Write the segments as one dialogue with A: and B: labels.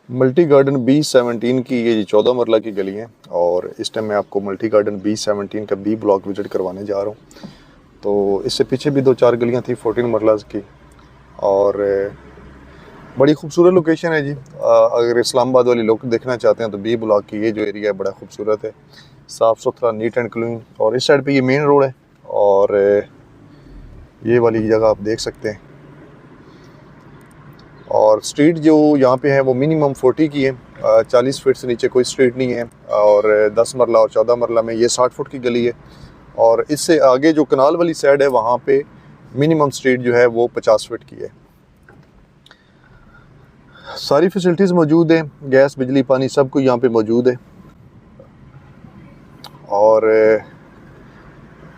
A: Multi garden B17 की ये 14 मरला की गली है और इस टाइम मैं आपको मल्टी गार्डन B17 का B ब्लॉक विज़िट करवाने जा रहा हूँ। तो इससे पीछे भी 2-4 गलियाँ थी 14 मरलाज की और बड़ी खूबसूरत लोकेशन है जी। अगर इस्लामाबाद वाली लोग देखना चाहते हैं तो B ब्लॉक की ये जो एरिया है बड़ा खूबसूरत है, साफ़ सुथरा, नीट एंड क्लीन। और इस साइड पे ये मेन रोड है और ये वाली जगह आप देख सकते हैं। और स्ट्रीट जो यहाँ पे है वो मिनिमम 40 की है, 40 फीट से नीचे कोई स्ट्रीट नहीं है। और 10 मरला और 14 मरला में ये 60 फुट की गली है। और इससे आगे जो कनाल वाली साइड है वहाँ पे मिनिमम स्ट्रीट जो है वो 50 फीट की है। सारी फैसिलिटीज़ मौजूद हैं, गैस, बिजली, पानी सब कुछ यहाँ पे मौजूद है। और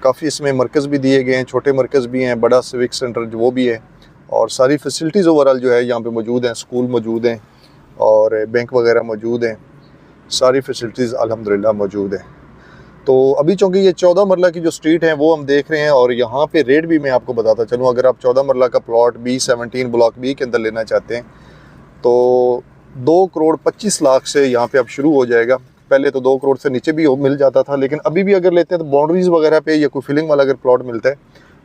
A: काफ़ी इसमें मरकज़ भी दिए गए हैं, छोटे मरकज़ भी हैं, बड़ा सिविक सेंटर जो वो भी है। और सारी फैसिलिटीज़ ओवरऑल जो है यहाँ पे मौजूद हैं, स्कूल मौजूद हैं और बैंक वगैरह मौजूद हैं, सारी फैसिलिटीज़ अल्हम्दुलिल्लाह मौजूद हैं। तो अभी चूँकि ये 14 मरला की जो स्ट्रीट है वो हम देख रहे हैं और यहाँ पे रेट भी मैं आपको बताता चलूँ। अगर आप 14 मरला का प्लॉट B17 ब्लॉक B के अंदर लेना चाहते हैं तो 2 करोड़ 25 लाख से यहाँ पे अब शुरू हो जाएगा। पहले तो 2 करोड़ से नीचे भी मिल जाता था, लेकिन अभी भी अगर लेते हैं तो बाउंड्रीज़ वगैरह पे या कोई फिलिंग वाला अगर प्लॉट मिलता है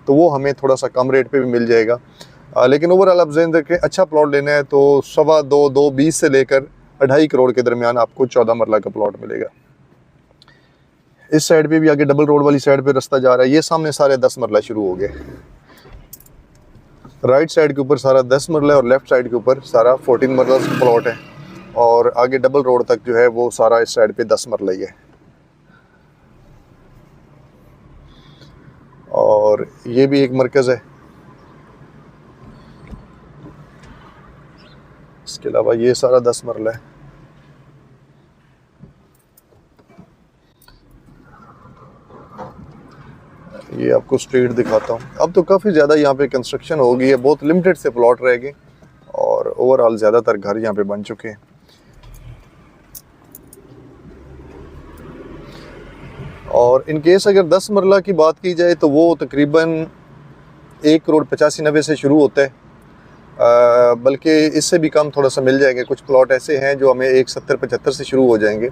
A: तो वो हमें थोड़ा सा कम रेट पे भी मिल जाएगा। लेकिन ओवरऑल आप ज़हन रखें, अच्छा प्लॉट लेना है तो 2.25 2.20 से लेकर 2.5 करोड़ के दरमियान आपको 14 मरला का प्लॉट मिलेगा। इस साइड पे भी आगे डबल रोड वाली साइड पे रास्ता जा रहा है। ये सामने सारे 10 मरला शुरू हो गए। राइट साइड के ऊपर सारा 10 मरला है और लेफ्ट साइड के ऊपर सारा 14 मरला प्लॉट है। और आगे डबल रोड तक जो है वो सारा इस साइड पे 10 मरला ही है। और ये भी एक मरकज़ है। इसके अलावा ये सारा 10 मरला है। ये आपको स्ट्रीट दिखाता हूँ। अब तो काफ़ी ज़्यादा यहाँ पे कंस्ट्रक्शन हो गई है, बहुत लिमिटेड से प्लॉट रह गए और ओवरऑल ज़्यादातर घर यहाँ पे बन चुके हैं। और इन केस अगर 10 मरला की बात की जाए तो वो तकरीबन 1 करोड़ 85-90 से शुरू होता है, बल्कि इससे भी कम थोड़ा सा मिल जाएंगे। कुछ प्लॉट ऐसे हैं जो हमें 170-75 से शुरू हो जाएंगे।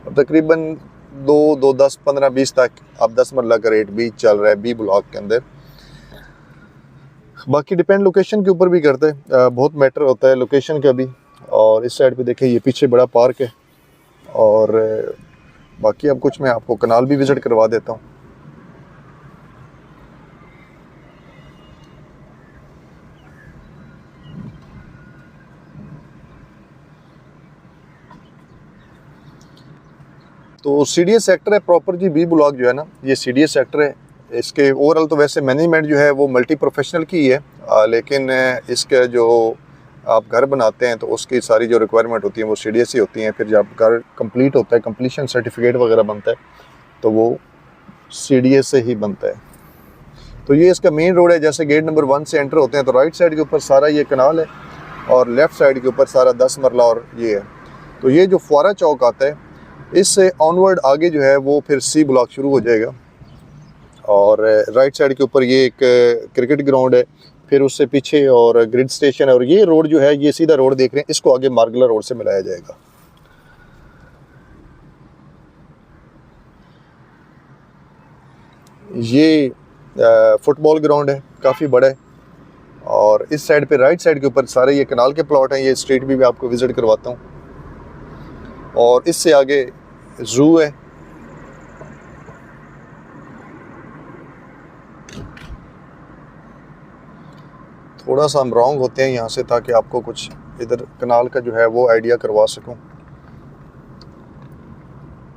A: अब तकरीबन 2 10 15 20 तक अब 10 मरला का रेट भी चल रहा है B ब्लॉक के अंदर। बाकी डिपेंड लोकेशन के ऊपर भी करता है, बहुत मैटर होता है लोकेशन का भी। और इस साइड पे देखें, ये पीछे बड़ा पार्क है। और बाकी अब कुछ मैं आपको कनाल भी विज़िट करवा देता हूँ। तो CDS सेक्टर है प्रॉपर जी। B ब्लॉक जो है ना, ये CDS सेक्टर है। इसके ओवरऑल तो वैसे मैनेजमेंट जो है वो मल्टी प्रोफेशनल की है, लेकिन इसके जो आप घर बनाते हैं तो उसकी सारी जो रिक्वायरमेंट होती है वो CDS ही होती हैं। फिर जब घर कंप्लीट होता है, कंप्लीशन सर्टिफिकेट वगैरह बनता है तो वो CDS से ही बनता है। तो ये इसका मेन रोड है। जैसे गेट नंबर 1 से एंटर होते हैं तो राइट साइड के ऊपर सारा ये कनाल है और लेफ़्ट साइड के ऊपर सारा 10 मरला और ये है। तो ये जो फुआरा चौक आता है इससे ऑनवर्ड आगे जो है वो फिर C ब्लॉक शुरू हो जाएगा। और राइट साइड के ऊपर ये एक क्रिकेट ग्राउंड है, फिर उससे पीछे और ग्रिड स्टेशन है। और ये रोड जो है, ये सीधा रोड देख रहे हैं, इसको आगे मार्गला रोड से मिलाया जाएगा। ये फुटबॉल ग्राउंड है, काफ़ी बड़ा है। और इस साइड पे राइट साइड के ऊपर सारे ये कनाल के प्लॉट हैं। ये स्ट्रीट भी मैं आपको विज़िट करवाता हूँ। और इससे आगे ज़ू है। थोड़ा सा हम रॉन्ग होते हैं यहाँ से ताकि आपको कुछ इधर कनाल का जो है वो आइडिया करवा सकूं।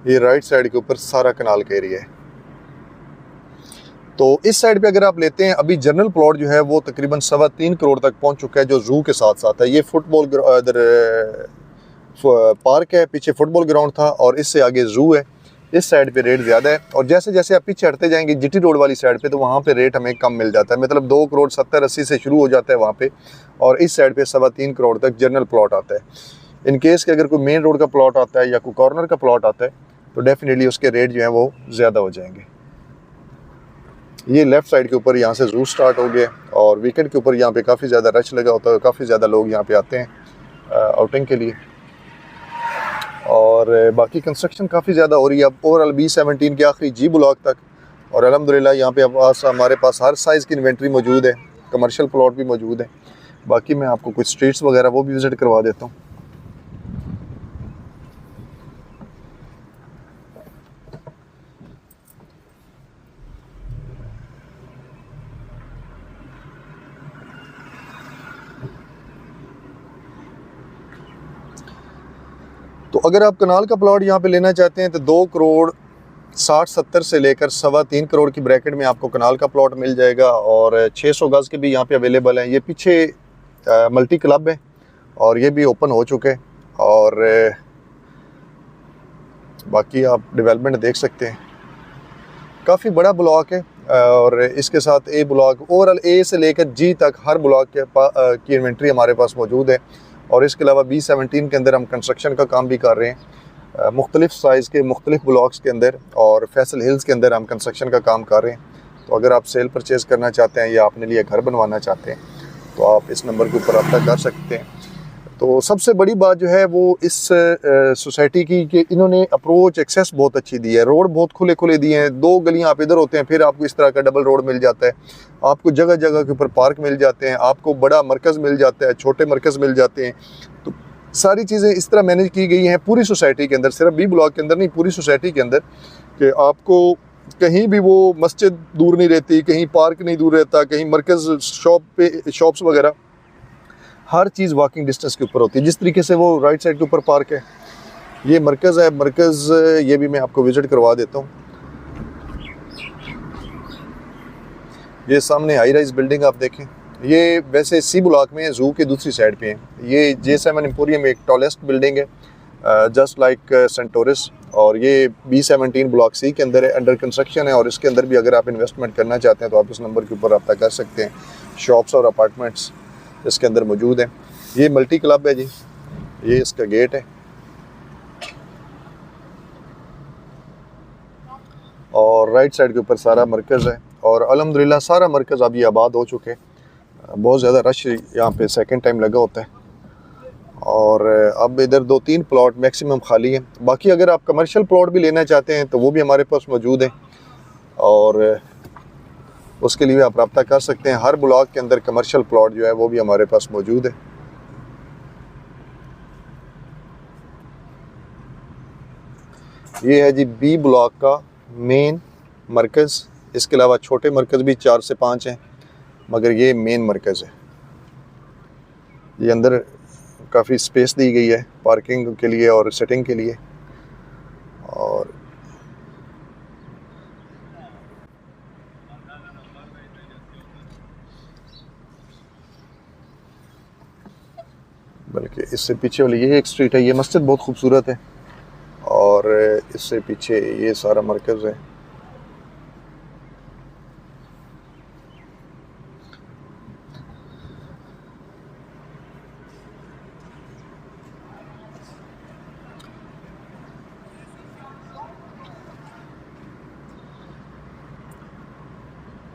A: ये राइट साइड के ऊपर सारा कनाल का एरिया है। तो इस साइड पे अगर आप लेते हैं, अभी जनरल प्लॉट जो है वो तकरीबन 3.25 करोड़ तक पहुँच चुका है, जो ज़ू के साथ साथ है। ये फुटबॉल इधर पार्क है, पीछे फुटबॉल ग्राउंड था और इससे आगे ज़ू है। इस साइड पे रेट ज़्यादा है। और जैसे जैसे आप पीछे हटते जाएंगे GT रोड वाली साइड पे तो वहाँ पे रेट हमें कम मिल जाता है। मतलब 2 करोड़ 70-80 से शुरू हो जाता है वहाँ पे, और इस साइड पे 3.25 करोड़ तक जनरल प्लॉट आता है। इन केस के अगर कोई मेन रोड का प्लॉट आता है या कोई कॉर्नर का प्लॉट आता है तो डेफिनेटली उसके रेट जो हैं वो ज़्यादा हो जाएंगे। ये लेफ़्ट साइड के ऊपर यहाँ से ज़ू स्टार्ट हो गया और वीकेंड के ऊपर यहाँ पे काफ़ी ज़्यादा रश लगा होता है, काफ़ी ज़्यादा लोग यहाँ पे आते हैं आउटिंग के लिए। और बाकी कंस्ट्रक्शन काफ़ी ज़्यादा हो रही है अब ओवरऑल B17 के आखिरी G ब्लॉक तक। और अल्हम्दुलिल्लाह यहाँ पे हमारे पास हर साइज़ की इन्वेंट्री मौजूद है, कमर्शियल प्लॉट भी मौजूद है। बाकी मैं आपको कुछ स्ट्रीट्स वगैरह वो भी विज़िट करवा देता हूँ। तो अगर आप कनाल का प्लॉट यहाँ पे लेना चाहते हैं तो 2 करोड़ 60-70 से लेकर 3.25 करोड़ की ब्रैकेट में आपको कनाल का प्लॉट मिल जाएगा। और 600 गज़ के भी यहाँ पे अवेलेबल हैं। ये पीछे मल्टी क्लब है और ये भी ओपन हो चुके हैं। और बाकी आप डेवलपमेंट देख सकते हैं, काफ़ी बड़ा ब्लॉक है। और इसके साथ ए ब्लॉक ओवरऑल A से लेकर G तक हर ब्लॉक की इन्वेंट्री हमारे पास मौजूद है। और इसके अलावा B17 के अंदर हम कंस्ट्रक्शन का काम भी कर रहे हैं, मुख्तलिफ साइज़ के मुख्तलिफ ब्लॉक्स के अंदर और फैसल हिल्स के अंदर हम कंस्ट्रक्शन का काम कर रहे हैं। तो अगर आप सेल परचेज़ करना चाहते हैं या अपने लिए घर बनवाना चाहते हैं तो आप इस नंबर के ऊपर रब्ता कर सकते हैं। तो सबसे बड़ी बात जो है वो इस सोसाइटी की कि इन्होंने अप्रोच एक्सेस बहुत अच्छी दी है, रोड बहुत खुले खुले दिए हैं। 2 गलियां आप इधर होते हैं, फिर आपको इस तरह का डबल रोड मिल जाता है, आपको जगह जगह के ऊपर पार्क मिल जाते हैं, आपको बड़ा मरकज़ मिल जाता है, छोटे मरकज़ मिल जाते हैं। तो सारी चीज़ें इस तरह मैनेज की गई हैं पूरी सोसाइटी के अंदर, सिर्फ B ब्लॉक के अंदर नहीं, पूरी सोसाइटी के अंदर, कि आपको कहीं भी वो मस्जिद दूर नहीं रहती, कहीं पार्क नहीं दूर रहता, कहीं मरकज़ शॉप्स वगैरह हर चीज़ वॉकिंग डिस्टेंस के ऊपर होती है। जिस तरीके से वो राइट साइड के ऊपर पार्क है, ये मरकज़ है, मरकज़ ये भी मैं आपको विज़िट करवा देता हूँ। ये सामने हाई राइज बिल्डिंग आप देखें, ये वैसे C ब्लॉक में ज़ू के दूसरी साइड पे है। ये J7 एम्पोरियम एक टॉलेस्ट बिल्डिंग है, जस्ट लाइक सेंटोरस। और ये B17 ब्लॉक C के अंदर है, अंडर कंस्ट्रक्शन है। और इसके अंदर भी अगर आप इन्वेस्टमेंट करना चाहते हैं तो आप इस नंबर के ऊपर रब्ता कर सकते हैं। शॉप्स और अपार्टमेंट्स इसके अंदर मौजूद है। ये मल्टी क्लब है जी, ये इसका गेट है। और राइट साइड के ऊपर सारा मरकज़ है। और अल्हम्दुलिल्लाह सारा मरकज़ अब ये आबाद हो चुके हैं। बहुत ज़्यादा रश यहाँ पे सेकंड टाइम लगा होता है। और अब इधर 2-3 प्लॉट मैक्सिमम खाली हैं। बाकी अगर आप कमर्शियल प्लॉट भी लेना चाहते हैं तो वो भी हमारे पास मौजूद है और उसके लिए आप रब्ता कर सकते हैं। हर ब्लॉक के अंदर कमर्शियल प्लॉट जो है वो भी हमारे पास मौजूद है। ये है जी B ब्लॉक का मेन मरकज़। इसके अलावा छोटे मरकज़ भी 4 से 5 हैं, मगर ये मेन मरकज़ है। ये अंदर काफ़ी स्पेस दी गई है पार्किंग के लिए और सेटिंग के लिए। और बल्कि इससे पीछे वाली ये एक स्ट्रीट है, ये मस्जिद बहुत खूबसूरत है। और इससे पीछे ये सारा मरकज़ है।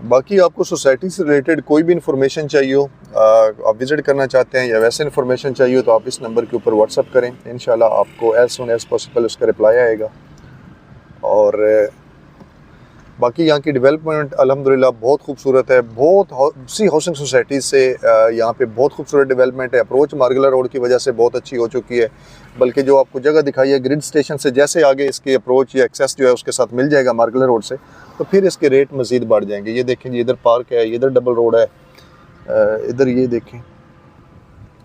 A: बाकी आपको सोसाइटी से रिलेटेड कोई भी इंफॉर्मेशन चाहिए हो, आप विज़िट करना चाहते हैं या वैसे इंफॉर्मेशन चाहिए हो तो आप इस नंबर के ऊपर व्हाट्सअप करें। इंशाल्लाह आपको एज़ सून एज़ पॉसिबल उसका रिप्लाई आएगा। और बाकी यहाँ की डेवलपमेंट अल्हम्दुलिल्लाह बहुत खूबसूरत है। बहुत सी हाउसिंग सोसाइटी से यहाँ पे बहुत खूबसूरत डेवलपमेंट है। अप्रोच मार्गला रोड की वजह से बहुत अच्छी हो चुकी है। बल्कि जो आपको जगह दिखाई है ग्रिड स्टेशन से जैसे आगे इसकी अप्रोच या एक्सेस जो है उसके साथ मिल जाएगा मार्गला रोड से, तो फिर इसके रेट मज़ीद बढ़ जाएंगे। ये देखें जी, इधर पार्क है, इधर डबल रोड है, इधर ये देखें,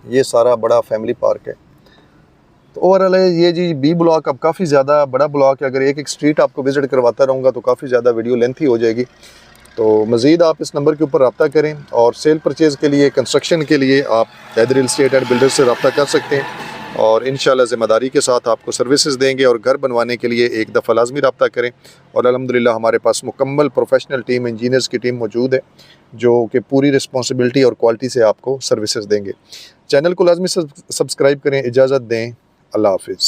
A: ये सारा बड़ा फैमिली पार्क है। तो ओवरऑल ये जी B ब्लॉक अब काफ़ी ज़्यादा बड़ा ब्लॉक है। अगर एक एक स्ट्रीट आपको विज़िट करवाता रहूँगा तो काफ़ी ज़्यादा वीडियो लेंथी हो जाएगी। तो मज़ीद आप इस नंबर के ऊपर रब्ता करें और सेल परचेज़ के लिए, कंस्ट्रक्शन के लिए आप Haider real estate and builder से रब्ता कर सकते हैं। और इंशाल्लाह ज़िम्मेदारी के साथ आपको सर्विसेज देंगे। और घर बनवाने के लिए एक दफ़ा लाजमी रब्ता करें। और अल्हम्दुलिल्लाह हमारे पास मुकम्मल प्रोफेशनल टीम, इंजीनियर्स की टीम मौजूद है जो कि पूरी रिस्पॉन्सिबिलिटी और क्वालिटी से आपको सर्विसेज देंगे। चैनल को लाजमी सब्सक्राइब करें। इजाज़त दें। अल्लाह हाफिज़।